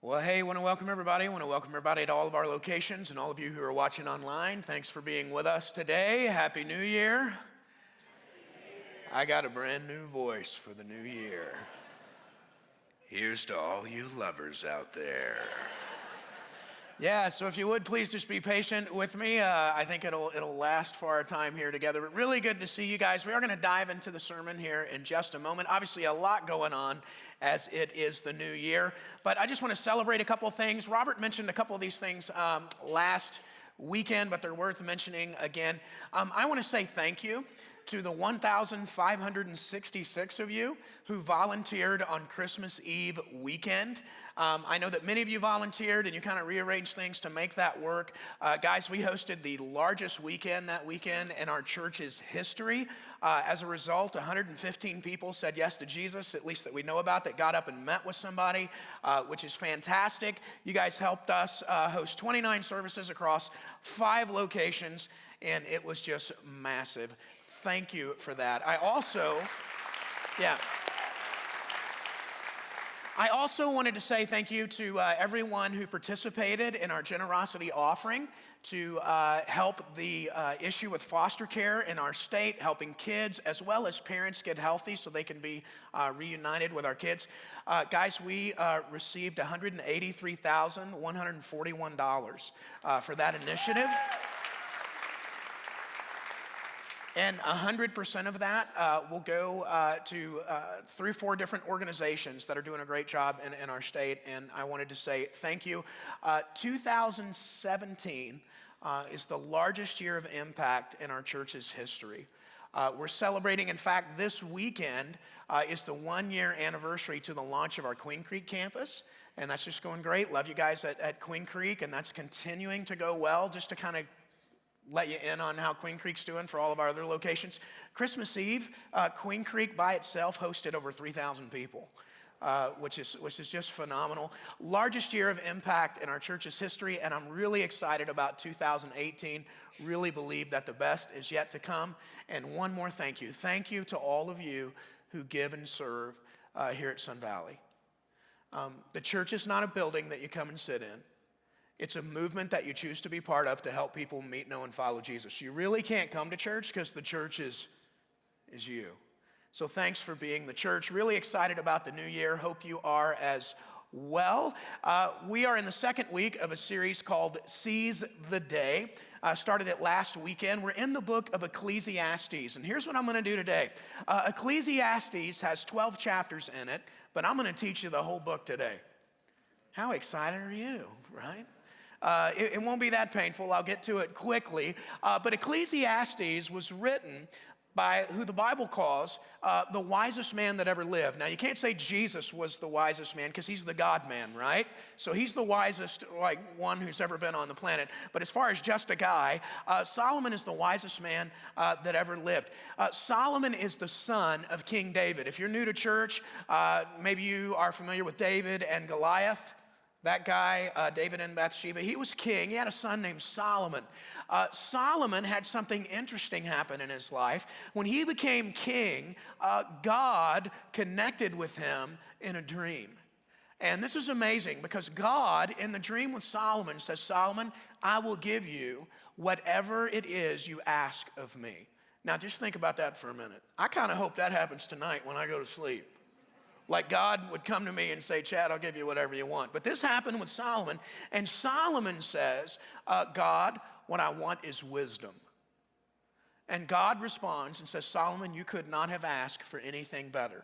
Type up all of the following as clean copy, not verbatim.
Well, hey, I want to welcome everybody. I want to welcome everybody to all of our locations and all of you who are watching online. Thanks for being with us today. Happy New Year. I got a brand new voice for the new year. Here's to all you lovers out there. Yeah, so if you would, please just be patient with me. I think it'll last for our time here together. But really good to see you guys. We are going to dive into the sermon here in just a moment. Obviously, a lot going on as it is the new year. But I just want to celebrate a couple of things. Robert mentioned a couple of these things last weekend, but they're worth mentioning again. I want to say thank you to the 1,566 of you who volunteered on Christmas Eve weekend. I know that many of you volunteered and you kind of rearranged things to make that work. Guys, we hosted the largest weekend that weekend in our church's history. As a result, 115 people said yes to Jesus, at least that we know about, that got up and met with somebody, which is fantastic. You guys helped us host 29 services across 5 locations, and it was just massive. Thank you for that. I also wanted to say thank you to everyone who participated in our generosity offering to help the issue with foster care in our state, helping kids as well as parents get healthy so they can be reunited with our kids. Guys, we received $183,141 for that initiative. And 100% of that will go to 3 or 4 different organizations that are doing a great job in our state. And I wanted to say thank you. 2017 is the largest year of impact in our church's history. We're celebrating, in fact, this weekend is the 1-year anniversary to the launch of our Queen Creek campus. And that's just going great. Love you guys at Queen Creek. And that's continuing to go well. Just to kind of let you in on how Queen Creek's doing for all of our other locations. Christmas Eve, Queen Creek by itself hosted over 3,000 people, which is just phenomenal. Largest year of impact in our church's history, and I'm really excited about 2018. Really believe that the best is yet to come. And one more thank you. Thank you to all of you who give and serve here at Sun Valley. The church is not a building that you come and sit in. It's a movement that you choose to be part of to help people meet, know, and follow Jesus. You really can't come to church because the church is you. So thanks for being the church. Really excited about the new year. Hope you are as well. We are in the second week of a series called Seize the Day. Started it last weekend. We're in the book of Ecclesiastes. And here's what I'm going to do today. Ecclesiastes has 12 chapters in it, but I'm going to teach you the whole book today. How excited are you, right? It won't be that painful. I'll get to it quickly. But Ecclesiastes was written by who the Bible calls the wisest man that ever lived. Now, you can't say Jesus was the wisest man because he's the God-man, right? So he's the wisest, one who's ever been on the planet. But as far as just a guy, Solomon is the wisest man that ever lived. Solomon is the son of King David. If you're new to church, maybe you are familiar with David and Goliath. That guy, David and Bathsheba, he was king. He had a son named Solomon. Solomon had something interesting happen in his life. When he became king, God connected with him in a dream. And this is amazing because God, in the dream with Solomon, says, Solomon, I will give you whatever it is you ask of me. Now, just think about that for a minute. I kind of hope that happens tonight when I go to sleep. Like God would come to me and say, Chad, I'll give you whatever you want. But this happened with Solomon. And Solomon says, God, what I want is wisdom. And God responds and says, Solomon, you could not have asked for anything better.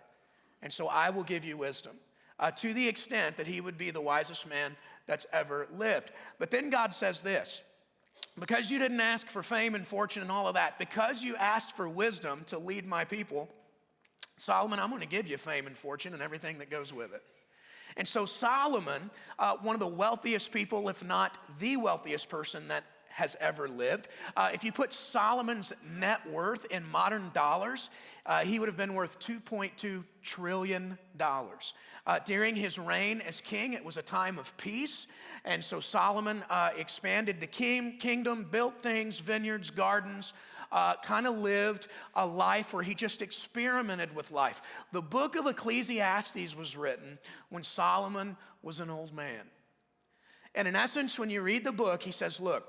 And so I will give you wisdom to the extent that he would be the wisest man that's ever lived. But then God says this, because you didn't ask for fame and fortune and all of that, because you asked for wisdom to lead my people, Solomon, I'm going to give you fame and fortune and everything that goes with it. And so Solomon, one of the wealthiest people, if not the wealthiest person that has ever lived. If you put Solomon's net worth in modern dollars, he would have been worth $2.2 trillion. During his reign as king, it was a time of peace. And so Solomon expanded the kingdom, built things, vineyards, gardens, kind of lived a life where he just experimented with life. The book of Ecclesiastes was written when Solomon was an old man. And in essence, when you read the book, he says, look,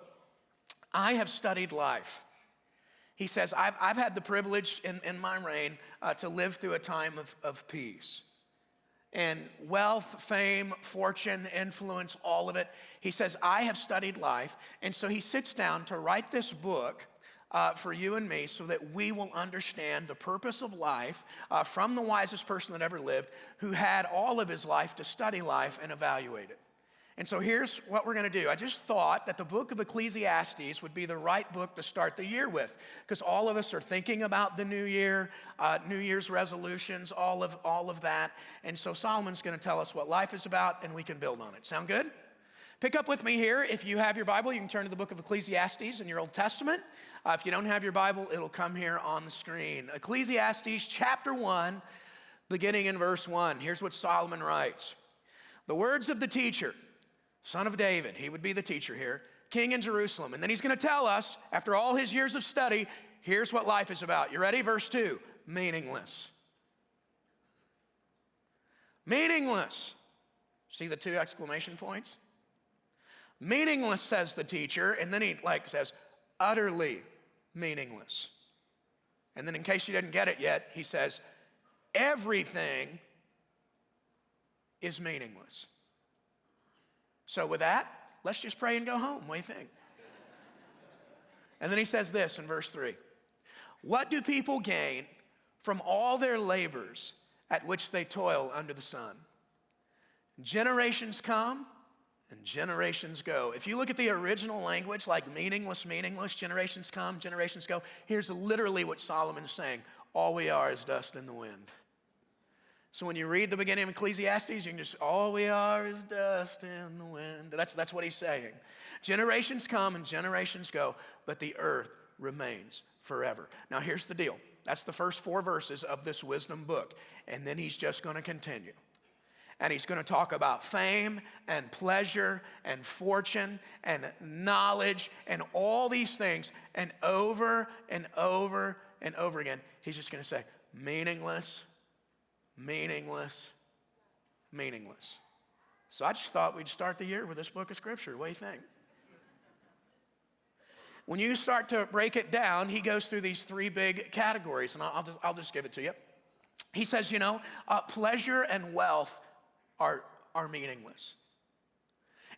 I have studied life. He says, I've had the privilege in my reign to live through a time of peace. And wealth, fame, fortune, influence, all of it. He says, I have studied life. And so he sits down to write this book for you and me so that we will understand the purpose of life from the wisest person that ever lived, who had all of his life to study life and evaluate it. And so here's what we're going to do. I just thought that the book of Ecclesiastes would be the right book to start the year with, because all of us are thinking about the new year, New Year's resolutions, all of that. And so Solomon's going to tell us what life is about, and we can build on it. Sound good? Pick up with me here. If you have your Bible, you can turn to the book of Ecclesiastes in your Old Testament. If you don't have your Bible, it'll come here on the screen. Ecclesiastes chapter 1, beginning in verse 1. Here's what Solomon writes. The words of the teacher, son of David, he would be the teacher here, king in Jerusalem. And then he's going to tell us, after all his years of study, here's what life is about. You ready? Verse 2, meaningless. Meaningless. See the 2 exclamation points? Meaningless, says the teacher, and then he says, utterly meaningless. And then in case you didn't get it yet, he says, everything is meaningless. So with that, let's just pray and go home. What do you think? And then he says this in verse 3. What do people gain from all their labors at which they toil under the sun? Generations come and generations go. If you look at the original language, like meaningless, meaningless, generations come, generations go, here's literally what Solomon is saying. All we are is dust in the wind. So when you read the beginning of Ecclesiastes, you can just, all we are is dust in the wind. That's what he's saying. Generations come and generations go, but the earth remains forever. Now here's the deal. That's the first 4 verses of this wisdom book. And then he's just going to continue. And he's going to talk about fame and pleasure and fortune and knowledge and all these things. And over and over and over again, he's just going to say, meaningless, meaningless, meaningless. So I just thought we'd start the year with this book of scripture. What do you think? When you start to break it down, he goes through these 3 big categories, and I'll just give it to you. He says, pleasure and wealth are meaningless.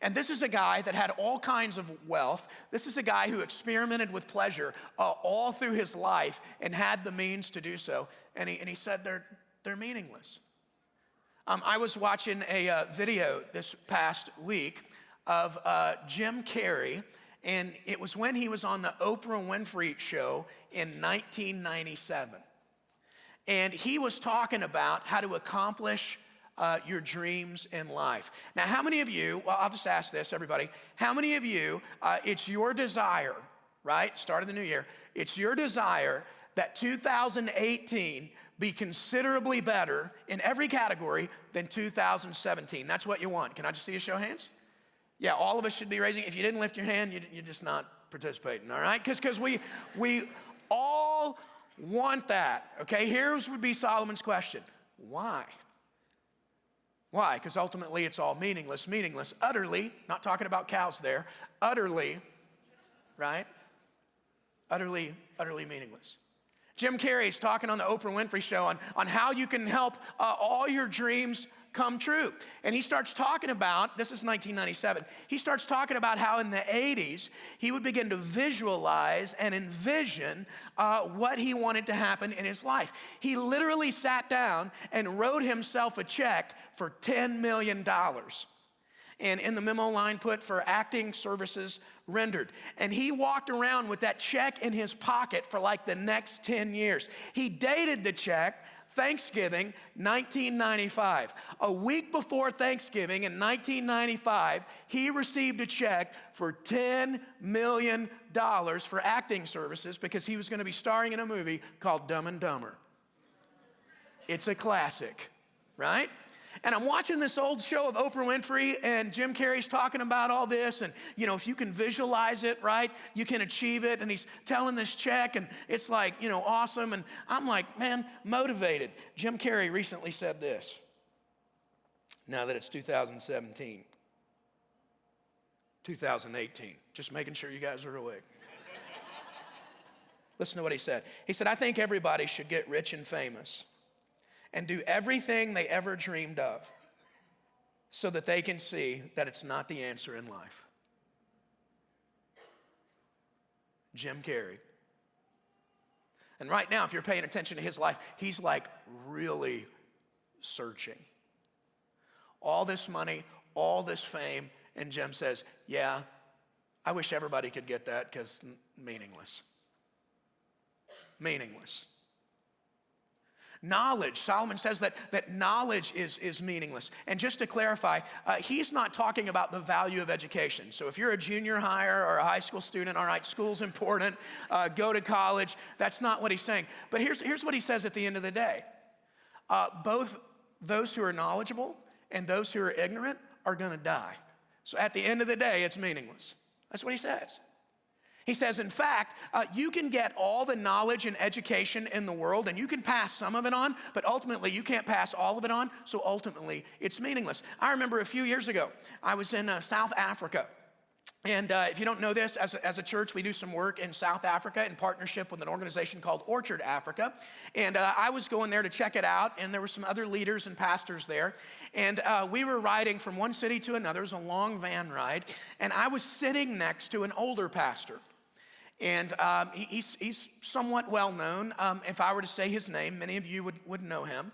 And this is a guy that had all kinds of wealth. This is a guy who experimented with pleasure all through his life and had the means to do so. And he said they're meaningless. I was watching a video this past week of Jim Carrey, and it was when he was on the Oprah Winfrey Show in 1997. And he was talking about how to accomplish your dreams in life. Now, how many of you, well, I'll just ask this, everybody, how many of you, it's your desire, right, start of the new year, it's your desire that 2018 be considerably better in every category than 2017. That's what you want. Can I just see a show of hands? Yeah, all of us should be raising. If you didn't lift your hand, you're just not participating, all right? Because we all want that, okay? Here's would be Solomon's question. Why? Why? Because ultimately it's all meaningless, utterly, not talking about cows there, utterly, right? Utterly meaningless. Jim Carrey's talking on the Oprah Winfrey Show on how you can help all your dreams come true. And he starts talking about, this is 1997, he starts talking about how in the 80s, he would begin to visualize and envision what he wanted to happen in his life. He literally sat down and wrote himself a check for $10 million. And in the memo line put for acting services rendered. And he walked around with that check in his pocket for like the next 10 years. He dated the check Thanksgiving 1995. A week before Thanksgiving in 1995, he received a check for $10 million for acting services because he was going to be starring in a movie called Dumb and Dumber. It's a classic, right? And I'm watching this old show of Oprah Winfrey, and Jim Carrey's talking about all this, and if you can visualize it, right, you can achieve it, and he's telling this check, and it's like, awesome, and I'm like, man, motivated. Jim Carrey recently said this, now that it's 2017, 2018, just making sure you guys are awake. Listen to what he said. He said, I think everybody should get rich and famous and do everything they ever dreamed of so that they can see that it's not the answer in life. Jim Carrey. And right now, if you're paying attention to his life, he's like really searching. All this money, all this fame, and Jim says, yeah, I wish everybody could get that because meaningless. Meaningless. Knowledge, Solomon says that knowledge is meaningless. And just to clarify, he's not talking about the value of education. So if you're a junior higher or a high school student, all right, school's important, go to college. That's not what he's saying. But here's what he says at the end of the day. Both those who are knowledgeable and those who are ignorant are going to die. So at the end of the day, it's meaningless. That's what he says. He says, in fact, you can get all the knowledge and education in the world, and you can pass some of it on, but ultimately you can't pass all of it on, so ultimately it's meaningless. I remember a few years ago, I was in South Africa. And if you don't know this, as a church, we do some work in South Africa in partnership with an organization called Orchard Africa. And I was going there to check it out, and there were some other leaders and pastors there. And we were riding from one city to another. It was a long van ride. And I was sitting next to an older pastor. And he's somewhat well known. If I were to say his name, many of you would know him.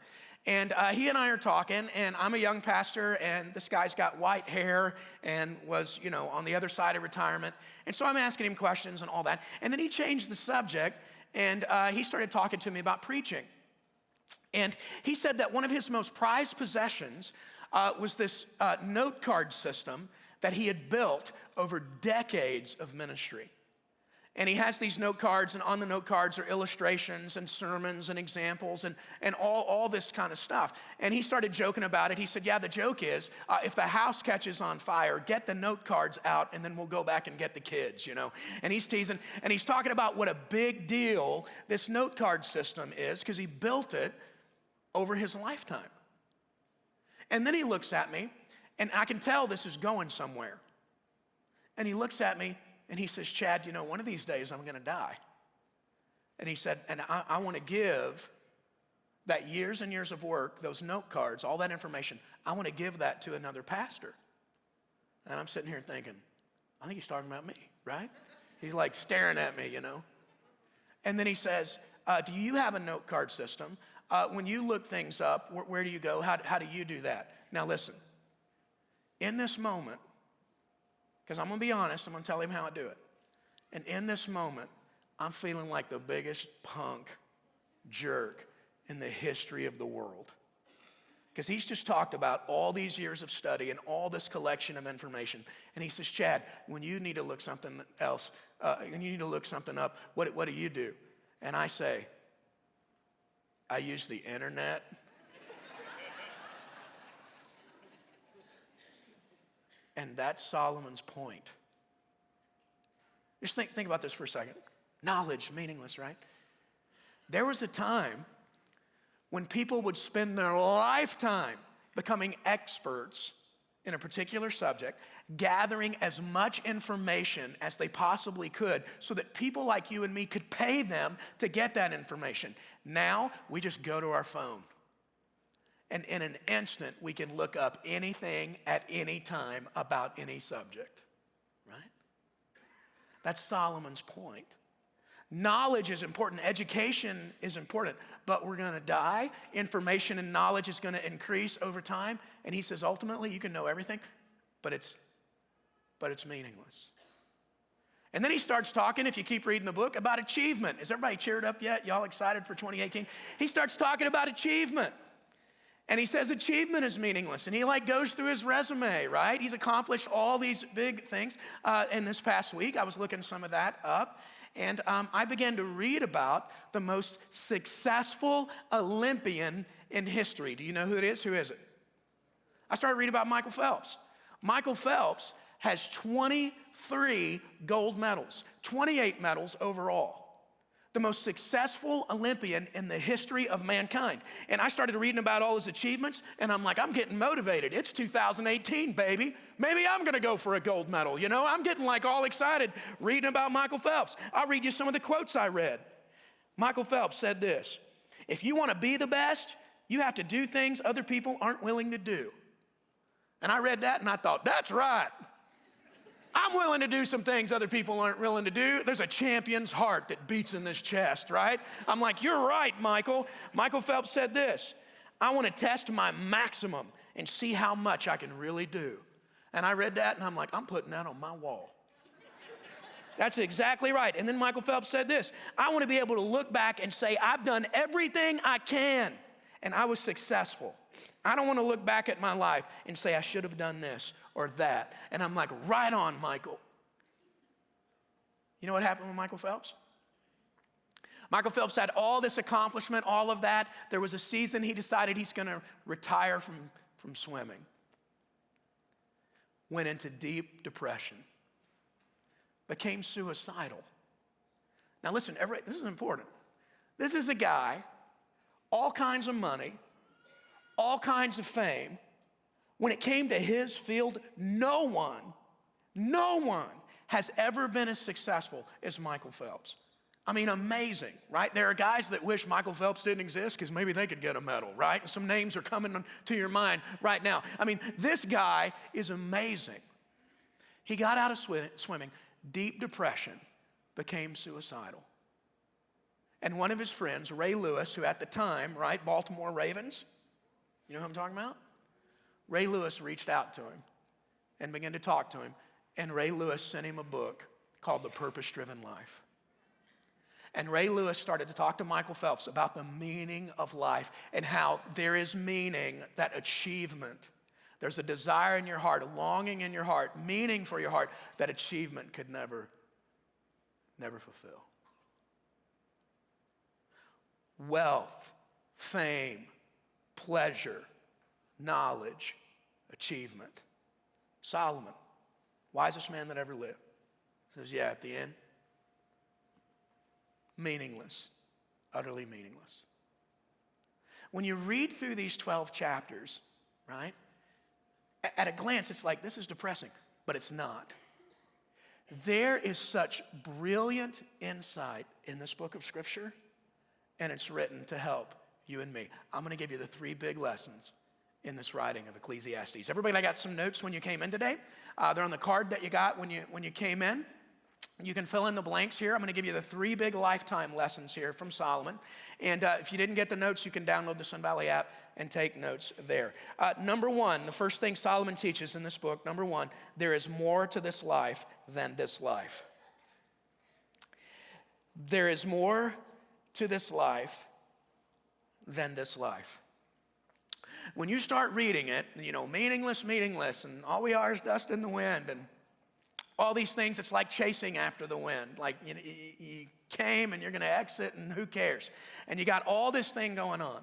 And he and I are talking, and I'm a young pastor, and this guy's got white hair and was, on the other side of retirement. And so I'm asking him questions and all that. And then he changed the subject, and he started talking to me about preaching. And he said that one of his most prized possessions was this note card system that he had built over decades of ministry. And he has these note cards, and on the note cards are illustrations and sermons and examples and all this kind of stuff. And he started joking about it. He said, yeah, the joke is, if the house catches on fire, get the note cards out, and then we'll go back and get the kids, And he's teasing, and he's talking about what a big deal this note card system is, because he built it over his lifetime. And then he looks at me, and I can tell this is going somewhere. And he looks at me, and he says, Chad, one of these days I'm going to die. And he said, and I want to give that years and years of work, those note cards, all that information, I want to give that to another pastor. And I'm sitting here thinking, I think he's talking about me, right? He's like staring at me, And then he says, do you have a note card system? When you look things up, where do you go? How do you do that? Now listen, in this moment, because I'm going to be honest, I'm going to tell him how I do it. And in this moment, I'm feeling like the biggest punk jerk in the history of the world. Because he's just talked about all these years of study and all this collection of information. And he says, Chad, when you need to look something else, when you need to look something up, what do you do? And I say, I use the internet. And that's Solomon's point. Just think about this for a second. Knowledge, meaningless, right? There was a time when people would spend their lifetime becoming experts in a particular subject, gathering as much information as they possibly could so that people like you and me could pay them to get that information. Now, we just go to our phone. And in an instant, we can look up anything at any time about any subject, right? That's Solomon's point. Knowledge is important. Education is important, but we're going to die. Information and knowledge is going to increase over time. And he says, ultimately, you can know everything, but it's meaningless. And then he starts talking, if you keep reading the book, about achievement. Is everybody cheered up yet? Y'all excited for 2018? He starts talking about achievement. And he says achievement is meaningless. And he goes through his resume, right? He's accomplished all these big things. And this past week, I was looking some of that up. And I began to read about the most successful Olympian in history. Do you know who it is? Who is it? I started reading about Michael Phelps. Michael Phelps has 23 gold medals, 28 medals overall. The most successful Olympian in the history of mankind. And I started reading about all his achievements, and I'm like, I'm getting motivated. It's 2018, baby. Maybe I'm gonna go for a gold medal, you know? I'm getting like all excited reading about Michael Phelps. I'll read you some of the quotes I read. Michael Phelps said this: if you wanna be the best, you have to do things other people aren't willing to do. And I read that and I thought, that's right. I'm willing to do some things other people aren't willing to do. There's a champion's heart that beats in this chest, right? I'm like, you're right, Michael. Michael Phelps said this: I want to test my maximum and see how much I can really do. And I read that and I'm like, I'm putting that on my wall. That's exactly right. And then Michael Phelps said this: I want to be able to look back and say, I've done everything I can and I was successful. I don't want to look back at my life and say I should have done this or that. And I'm like, right on, Michael. You know what happened with Michael Phelps? Michael Phelps had all this accomplishment, all of that. There was a season he decided he's going to retire from swimming. Went into deep depression. Became suicidal. Now listen, this is important. This is a guy, all kinds of money, all kinds of fame. When it came to his field, no one has ever been as successful as Michael Phelps. I mean, amazing, right? There are guys that wish Michael Phelps didn't exist because maybe they could get a medal, right? And some names are coming to your mind right now. I mean, this guy is amazing. He got out of swimming, deep depression, became suicidal. And one of his friends, Ray Lewis, who at the time, right, Baltimore Ravens, you know who I'm talking about? Ray Lewis reached out to him and began to talk to him. And Ray Lewis sent him a book called The Purpose-Driven Life. And Ray Lewis started to talk to Michael Phelps about the meaning of life and how there is meaning, that achievement. There's a desire in your heart, a longing in your heart, meaning for your heart that achievement could never fulfill. Wealth, fame, pleasure, knowledge, achievement. Solomon, wisest man that ever lived, says, yeah, at the end, meaningless, utterly meaningless. When you read through these 12 chapters, right, at a glance, it's like, this is depressing, but it's not. There is such brilliant insight in this book of Scripture, and it's written to help you and me. I'm going to give you the 3 big lessons in this writing of Ecclesiastes. Everybody got some notes when you came in today? They're on the card that you got when you came in. You can fill in the blanks here. I'm going to give you the 3 big lifetime lessons here from Solomon. And if you didn't get the notes, you can download the Sun Valley app and take notes there. Number 1, the first thing Solomon teaches in this book, number 1, there is more to this life than this life. There is more to this life than this life. When you start reading it, you know, meaningless, and all we are is dust in the wind, and all these things, it's like chasing after the wind. Like you came and you're going to exit, and who cares? And you got all this thing going on.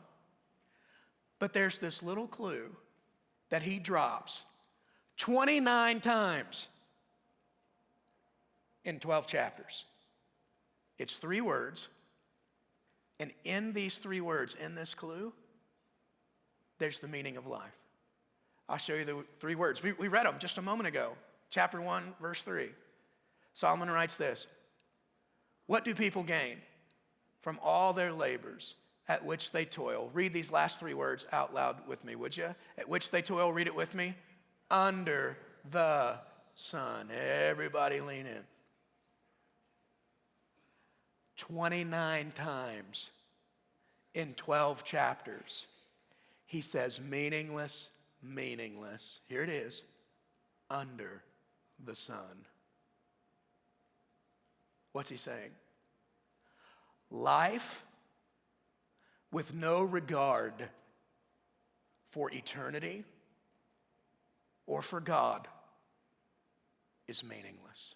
But there's this little clue that he drops 29 times in 12 chapters. It's 3 words. And in these 3 words, in this clue, there's the meaning of life. I'll show you the 3 words. We read them just a moment ago. Chapter 1, verse 3. Solomon writes this: what do people gain from all their labors at which they toil? Read these last 3 words out loud with me, would you? At which they toil, read it with me. Under the sun. Everybody lean in. 29 times in 12 chapters, he says meaningless. Here it is. Under the sun. What's he saying? Life with no regard for eternity or for God is meaningless.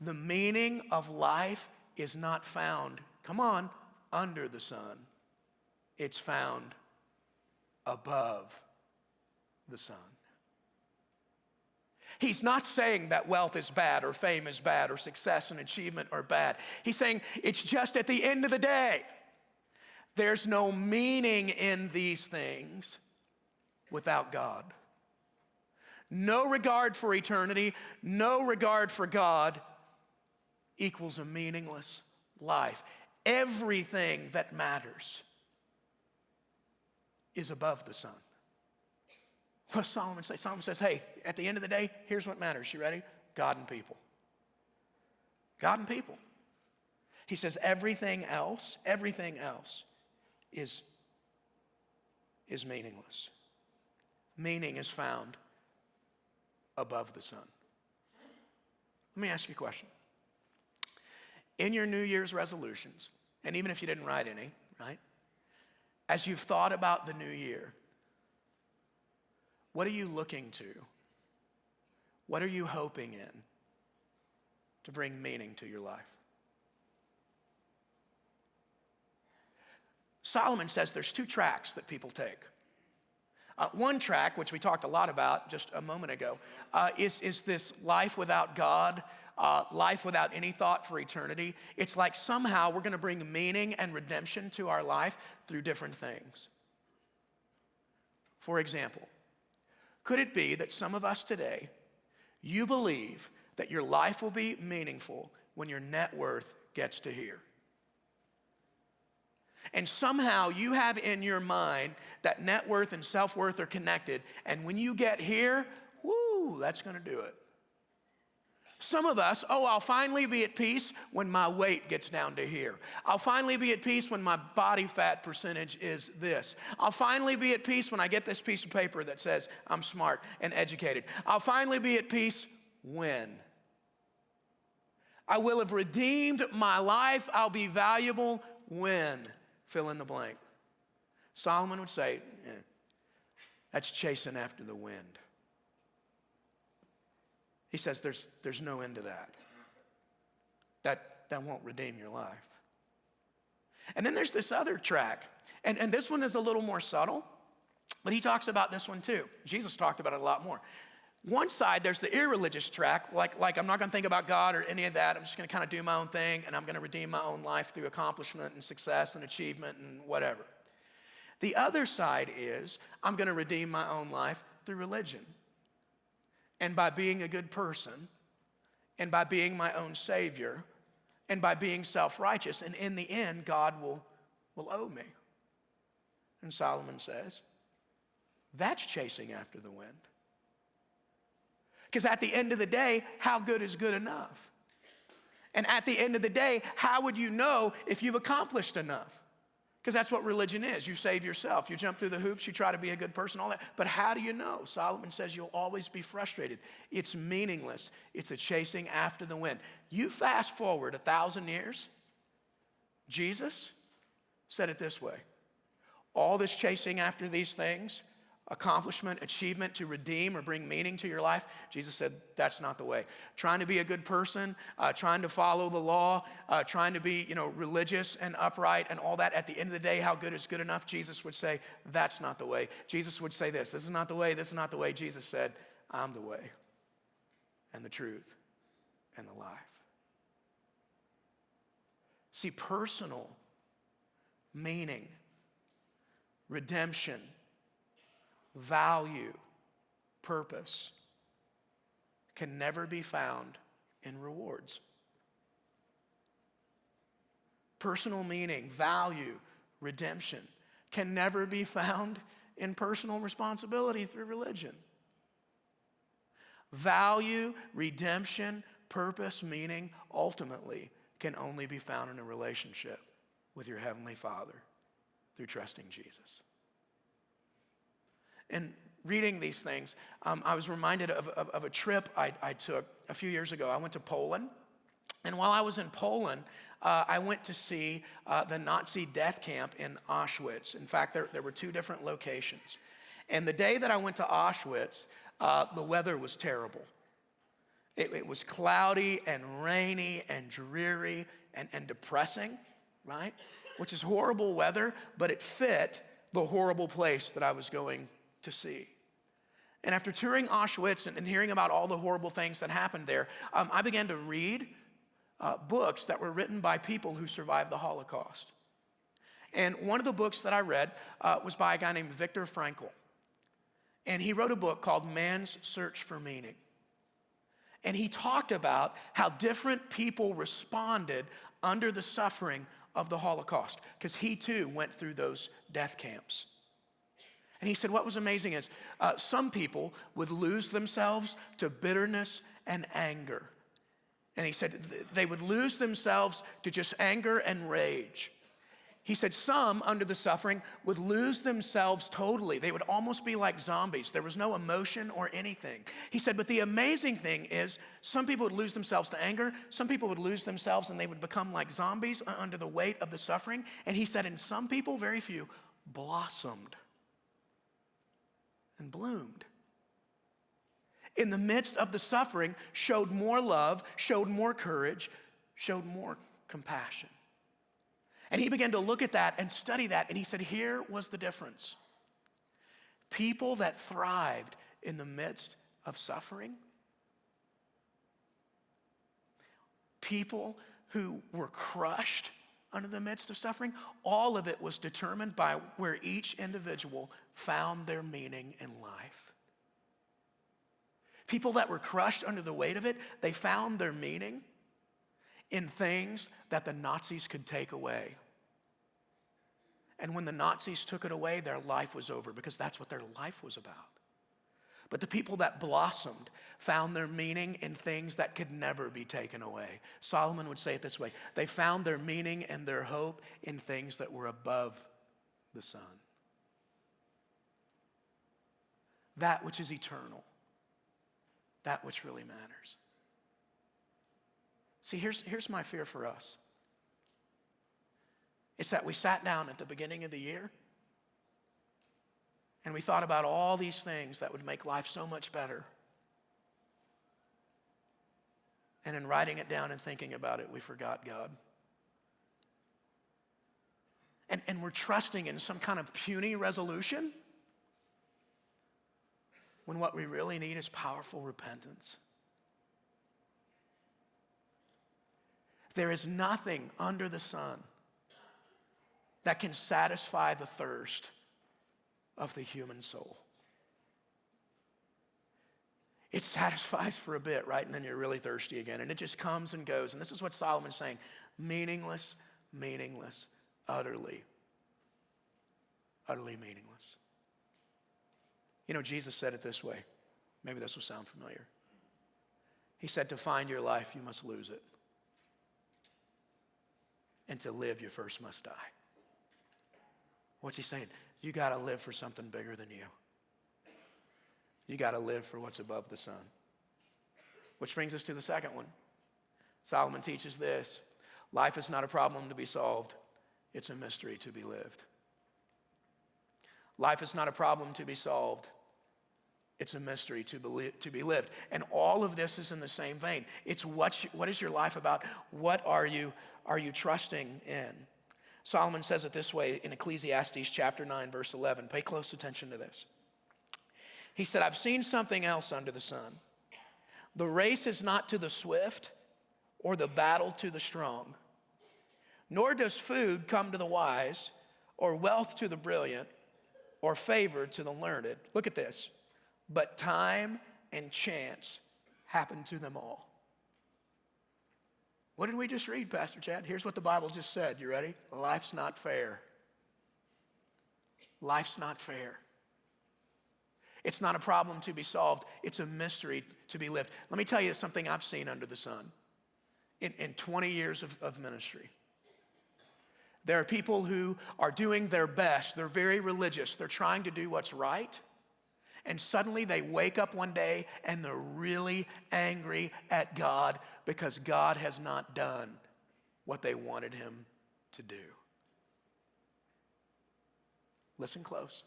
The meaning of life is not found, come on, under the sun. It's found above the sun. He's not saying that wealth is bad or fame is bad or success and achievement are bad. He's saying it's just at the end of the day, there's no meaning in these things without God. No regard for eternity, no regard for God equals a meaningless life. Everything that matters is above the sun. What does Solomon say? Solomon says, hey, at the end of the day, here's what matters. You ready? God and people. God and people. He says everything else is meaningless. Meaning is found above the sun. Let me ask you a question. In your New Year's resolutions, and even if you didn't write any, right? As you've thought about the new year, what are you looking to? What are you hoping in to bring meaning to your life? Solomon says there's two tracks that people take. One track, which we talked a lot about just a moment ago, is this life without God, life without any thought for eternity. It's like somehow we're going to bring meaning and redemption to our life through different things. For example, could it be that some of us today, you believe that your life will be meaningful when your net worth gets to here? And somehow you have in your mind that net worth and self-worth are connected, and when you get here, whoo, that's going to do it. Some of us, I'll finally be at peace when my weight gets down to here. I'll finally be at peace when my body fat percentage is this. I'll finally be at peace when I get this piece of paper that says I'm smart and educated. I'll finally be at peace when? I will have redeemed my life. I'll be valuable when? Fill in the blank. Solomon would say, that's chasing after the wind. He says there's no end to that. That won't redeem your life. And then there's this other track, and this one is a little more subtle, but he talks about this one too. Jesus talked about it a lot more. One side, there's the irreligious track, like I'm not going to think about God or any of that. I'm just going to kind of do my own thing, and I'm going to redeem my own life through accomplishment and success and achievement and whatever. The other side is I'm going to redeem my own life through religion. And by being a good person, and by being my own savior, and by being self-righteous, and in the end, God will owe me. And Solomon says, that's chasing after the wind. Because at the end of the day, how good is good enough? And at the end of the day, how would you know if you've accomplished enough? Because that's what religion is. You save yourself. You jump through the hoops. You try to be a good person, all that. But how do you know? Solomon says you'll always be frustrated. It's meaningless. It's a chasing after the wind. You fast forward 1,000 years. Jesus said it this way. All this chasing after these things, accomplishment, achievement to redeem or bring meaning to your life, Jesus said that's not the way. Trying to be a good person, trying to follow the law, trying to be religious and upright and all that, at the end of the day, how good is good enough? Jesus would say that's not the way. Jesus would say this is not the way, this is not the way. Jesus said, I'm the way and the truth and the life. See, personal meaning, redemption, value, purpose can never be found in rewards. Personal meaning, value, redemption can never be found in personal responsibility through religion. Value, redemption, purpose, meaning ultimately can only be found in a relationship with your Heavenly Father through trusting Jesus. And reading these things, I was reminded of a trip I took a few years ago. I went to Poland, and while I was in Poland, I went to see the Nazi death camp in Auschwitz. In fact, there were two different locations. And the day that I went to Auschwitz, the weather was terrible. It was cloudy and rainy and dreary and depressing, right? Which is horrible weather, but it fit the horrible place that I was going to see. And after touring Auschwitz and hearing about all the horrible things that happened there, I began to read books that were written by people who survived the Holocaust. And one of the books that I read was by a guy named Viktor Frankl. And he wrote a book called Man's Search for Meaning. And he talked about how different people responded under the suffering of the Holocaust, because he too went through those death camps. And he said what was amazing is some people would lose themselves to bitterness and anger. And he said they would lose themselves to just anger and rage. He said some, under the suffering, would lose themselves totally. They would almost be like zombies. There was no emotion or anything. He said, but the amazing thing is some people would lose themselves to anger. Some people would lose themselves and they would become like zombies under the weight of the suffering. And he said, and some people, very few, blossomed and bloomed. In the midst of the suffering, showed more love, showed more courage, showed more compassion. And he began to look at that and study that, and he said, here was the difference. People that thrived in the midst of suffering, people who were crushed under the midst of suffering, all of it was determined by where each individual found their meaning in life. People that were crushed under the weight of it, they found their meaning in things that the Nazis could take away. And when the Nazis took it away, their life was over, because that's what their life was about. But the people that blossomed found their meaning in things that could never be taken away. Solomon would say it this way: they found their meaning and their hope in things that were above the sun. That which is eternal. That which really matters. See, here's my fear for us. It's that we sat down at the beginning of the year and we thought about all these things that would make life so much better. And in writing it down and thinking about it, we forgot God. And we're trusting in some kind of puny resolution when what we really need is powerful repentance. There is nothing under the sun that can satisfy the thirst of the human soul. It satisfies for a bit, right? And then you're really thirsty again. And it just comes and goes. And this is what Solomon's saying: meaningless, meaningless, utterly, utterly meaningless. You know, Jesus said it this way. Maybe this will sound familiar. He said, to find your life, you must lose it. And to live, you first must die. What's he saying? You got to live for something bigger than you. You got to live for what's above the sun. Which brings us to the second one. Solomon teaches this: life is not a problem to be solved. It's a mystery to be lived. Life is not a problem to be solved. It's a mystery to be lived. And all of this is in the same vein. It's what is your life about? What are you trusting in? Solomon says it this way in Ecclesiastes chapter 9, verse 11. Pay close attention to this. He said, I've seen something else under the sun. The race is not to the swift or the battle to the strong, nor does food come to the wise, or wealth to the brilliant, or favor to the learned. Look at this. But time and chance happen to them all. What did we just read, Pastor Chad? Here's what the Bible just said. You ready? Life's not fair. Life's not fair. It's not a problem to be solved. It's a mystery to be lived. Let me tell you something I've seen under the sun in 20 years of ministry. There are people who are doing their best. They're very religious. They're trying to do what's right. And suddenly they wake up one day and they're really angry at God because God has not done what they wanted him to do. Listen close.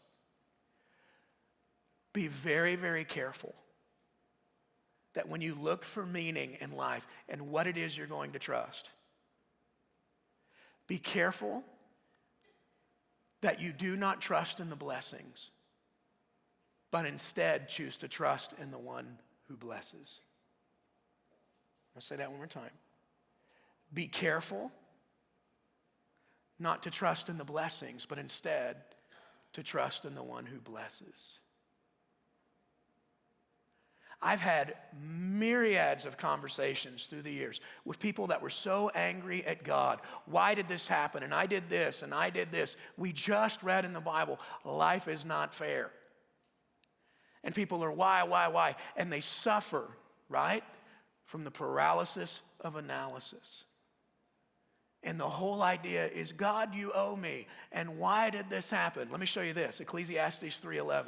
Be very, very careful that when you look for meaning in life and what it is you're going to trust, be careful that you do not trust in the blessings, but instead choose to trust in the one who blesses. I'll say that one more time. Be careful not to trust in the blessings, but instead to trust in the one who blesses. I've had myriads of conversations through the years with people that were so angry at God. Why did this happen? And I did this, and I did this. We just read in the Bible, life is not fair. And people are, why? And they suffer, right? From the paralysis of analysis. And the whole idea is, God, you owe me. And why did this happen? Let me show you this, Ecclesiastes 3:11.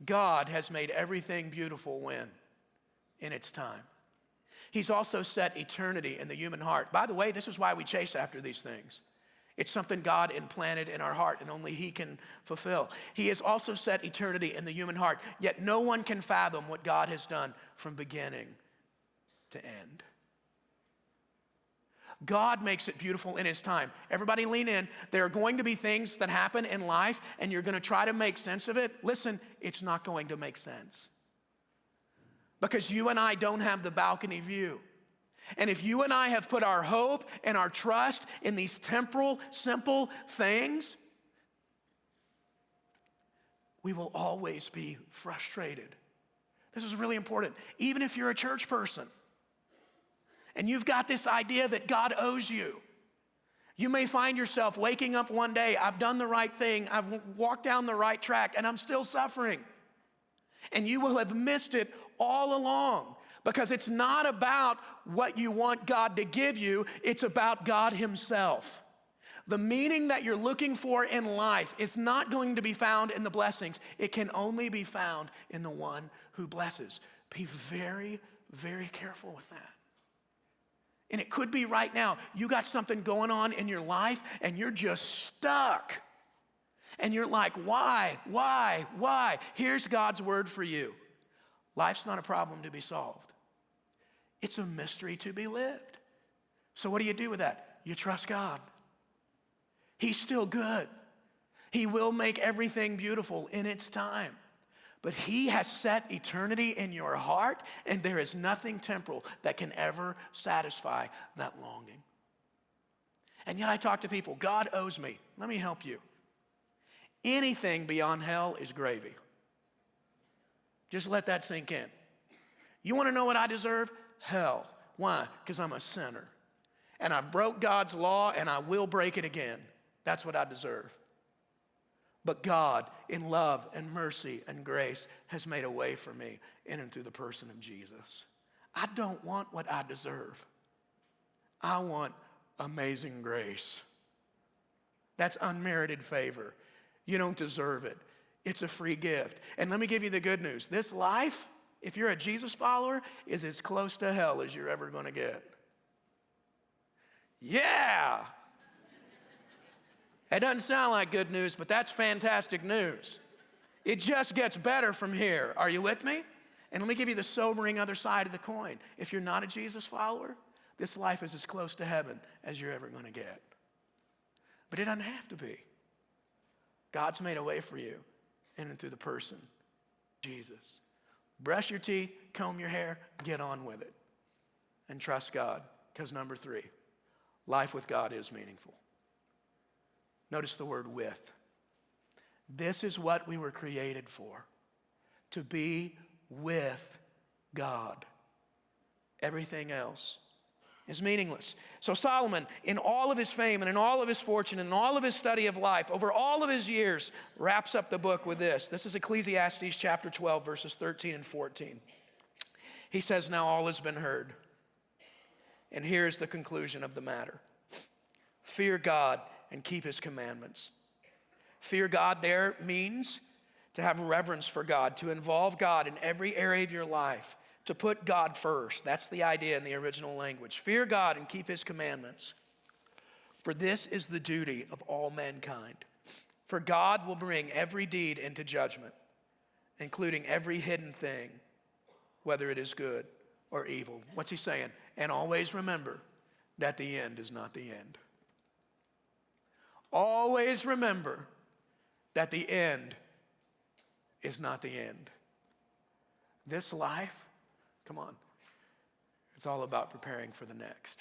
God has made everything beautiful when? In its time. He's also set eternity in the human heart. By the way, this is why we chase after these things. It's something God implanted in our heart and only He can fulfill. He has also set eternity in the human heart, yet no one can fathom what God has done from beginning to end. God makes it beautiful in His time. Everybody lean in. There are going to be things that happen in life and you're going to try to make sense of it. Listen, it's not going to make sense. Because you and I don't have the balcony view. And if you and I have put our hope and our trust in these temporal, simple things, we will always be frustrated. This is really important. Even if you're a church person, and you've got this idea that God owes you. You may find yourself waking up one day, I've done the right thing, I've walked down the right track, and I'm still suffering. And you will have missed it all along, because it's not about what you want God to give you, it's about God Himself. The meaning that you're looking for in life is not going to be found in the blessings. It can only be found in the one who blesses. Be very, very careful with that. And it could be right now, you got something going on in your life and you're just stuck. And you're like, why? Here's God's word for you. Life's not a problem to be solved. It's a mystery to be lived. So what do you do with that? You trust God. He's still good. He will make everything beautiful in its time. But He has set eternity in your heart, and there is nothing temporal that can ever satisfy that longing. And yet I talk to people, God owes me. Let me help you. Anything beyond hell is gravy. Just let that sink in. You want to know what I deserve? Hell. Why? Because I'm a sinner. And I've broke God's law, and I will break it again. That's what I deserve. But God, in love and mercy and grace, has made a way for me in and through the person of Jesus. I don't want what I deserve. I want amazing grace. That's unmerited favor. You don't deserve it. It's a free gift. And let me give you the good news. This life, if you're a Jesus follower, is as close to hell as you're ever going to get. Yeah! It doesn't sound like good news, but that's fantastic news. It just gets better from here. Are you with me? And let me give you the sobering other side of the coin. If you're not a Jesus follower, this life is as close to heaven as you're ever going to get. But it doesn't have to be. God's made a way for you in and through the person, Jesus. Brush your teeth, comb your hair, get on with it. And trust God, because number 3, life with God is meaningful. Notice the word with. This is what we were created for, to be with God. Everything else is meaningless. So Solomon, in all of his fame and in all of his fortune and in all of his study of life, over all of his years, wraps up the book with this. This is Ecclesiastes chapter 12, verses 13 and 14. He says, now all has been heard. And here's the conclusion of the matter. Fear God and keep His commandments. Fear God there means to have reverence for God, to involve God in every area of your life, to put God first. That's the idea in the original language. Fear God and keep His commandments. For this is the duty of all mankind. For God will bring every deed into judgment, including every hidden thing, whether it is good or evil. What's He saying? And always remember that the end is not the end. Always remember that the end is not the end. This life, come on, it's all about preparing for the next.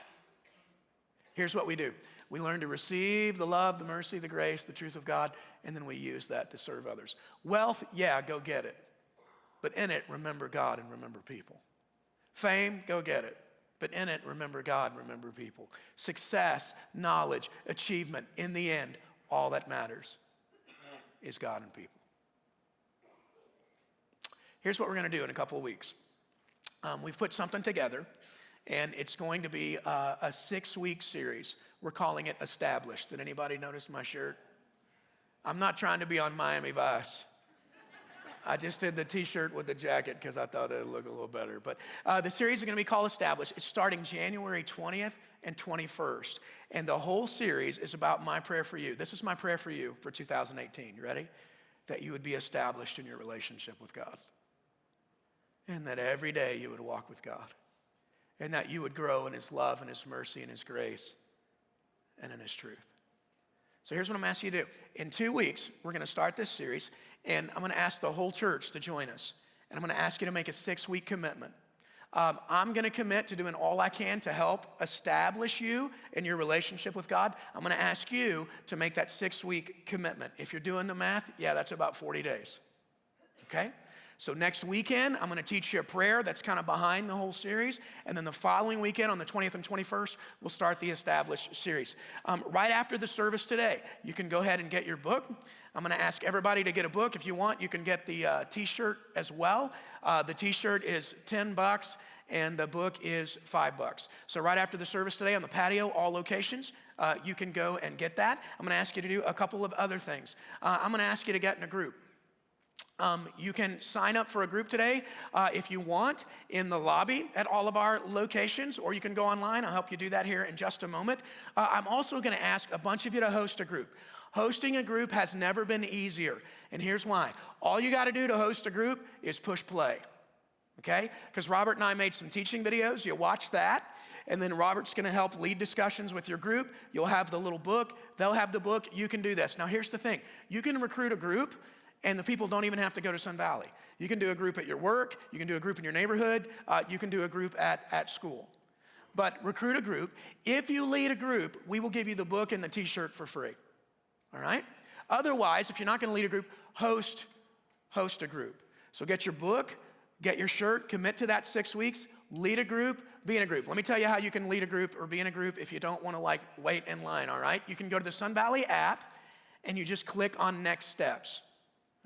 Here's what we do. We learn to receive the love, the mercy, the grace, the truth of God, and then we use that to serve others. Wealth, yeah, go get it. But in it, remember God and remember people. Fame, go get it. But in it, remember God, remember people. Success, knowledge, achievement, in the end, all that matters is God and people. Here's what we're going to do in a couple of weeks. We've put something together, and it's going to be a 6-week series. We're calling it Established. Did anybody notice my shirt? I'm not trying to be on Miami Vice. I just did the t-shirt with the jacket because I thought it would look a little better. But the series is going to be called Established. It's starting January 20th and 21st. And the whole series is about my prayer for you. This is my prayer for you for 2018. You ready? That you would be established in your relationship with God. And that every day you would walk with God. And that you would grow in his love and his mercy and his grace and in his truth. So here's what I'm asking you to do. In 2 weeks, we're going to start this series, and I'm going to ask the whole church to join us. And I'm going to ask you to make a 6-week commitment. I'm going to commit to doing all I can to help establish you in your relationship with God. I'm going to ask you to make that 6-week commitment. If you're doing the math, yeah, that's about 40 days. Okay? So next weekend, I'm going to teach you a prayer that's kind of behind the whole series. And then the following weekend, on the 20th and 21st, we'll start the Established series. Right after the service today, you can go ahead and get your book. I'm going to ask everybody to get a book. If you want, you can get the t-shirt as well. The t-shirt is $10 and the book is $5. So right after the service today on the patio, all locations, you can go and get that. I'm going to ask you to do a couple of other things. I'm going to ask you to get in a group. You can sign up for a group today if you want in the lobby at all of our locations, or you can go online. I'll help you do that here in just a moment. I'm also going to ask a bunch of you to host a group. Hosting a group has never been easier, and here's why. All you got to do to host a group is push play, okay? Because Robert and I made some teaching videos. You watch that, and then Robert's going to help lead discussions with your group. You'll have the little book. They'll have the book. You can do this. Now, here's the thing. You can recruit a group, and the people don't even have to go to Sun Valley. You can do a group at your work. You can do a group in your neighborhood. You can do a group at school. But recruit a group. If you lead a group, we will give you the book and the t-shirt for free. All right? Otherwise, if you're not going to lead a group, host a group. So get your book, get your shirt, commit to that 6 weeks, lead a group, be in a group. Let me tell you how you can lead a group or be in a group if you don't want to wait in line, all right? You can go to the Sun Valley app and you just click on Next Steps.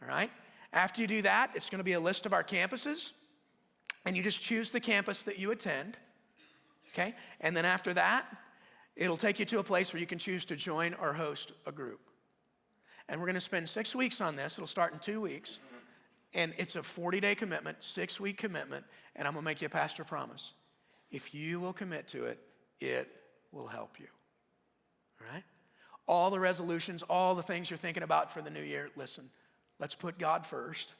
All right? After you do that, it's going to be a list of our campuses, and you just choose the campus that you attend, okay? And then after that, it'll take you to a place where you can choose to join or host a group. And we're going to spend 6 weeks on this. It'll start in 2 weeks, and it's a 40-day commitment, 6-week commitment, and I'm going to make you a pastor promise. If you will commit to it, it will help you, all right? All the resolutions, all the things you're thinking about for the new year, listen. Let's put God first,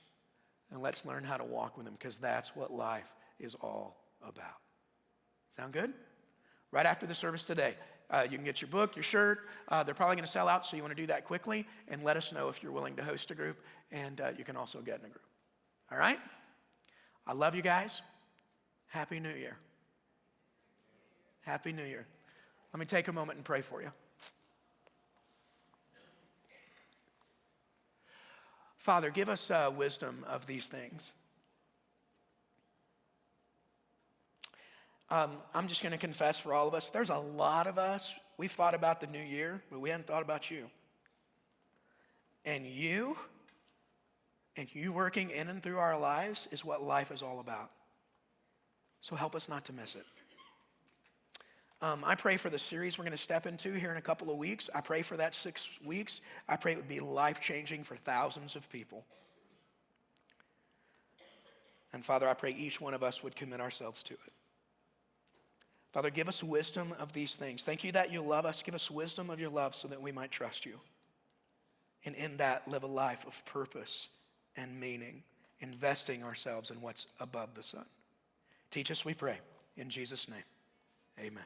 and let's learn how to walk with him, because that's what life is all about. Sound good? Right after the service today, you can get your book, your shirt. They're probably going to sell out, so you want to do that quickly, and let us know if you're willing to host a group, and you can also get in a group. All right? I love you guys. Happy New Year. Happy New Year. Let me take a moment and pray for you. Father, give us wisdom of these things. I'm just going to confess for all of us, there's a lot of us, we've thought about the new year, but we haven't thought about you. And you working in and through our lives is what life is all about. So help us not to miss it. I pray for the series we're going to step into here in a couple of weeks. I pray for that 6 weeks. I pray it would be life-changing for thousands of people. And Father, I pray each one of us would commit ourselves to it. Father, give us wisdom of these things. Thank you that you love us. Give us wisdom of your love so that we might trust you. And in that, live a life of purpose and meaning, investing ourselves in what's above the sun. Teach us, we pray. In Jesus' name, amen.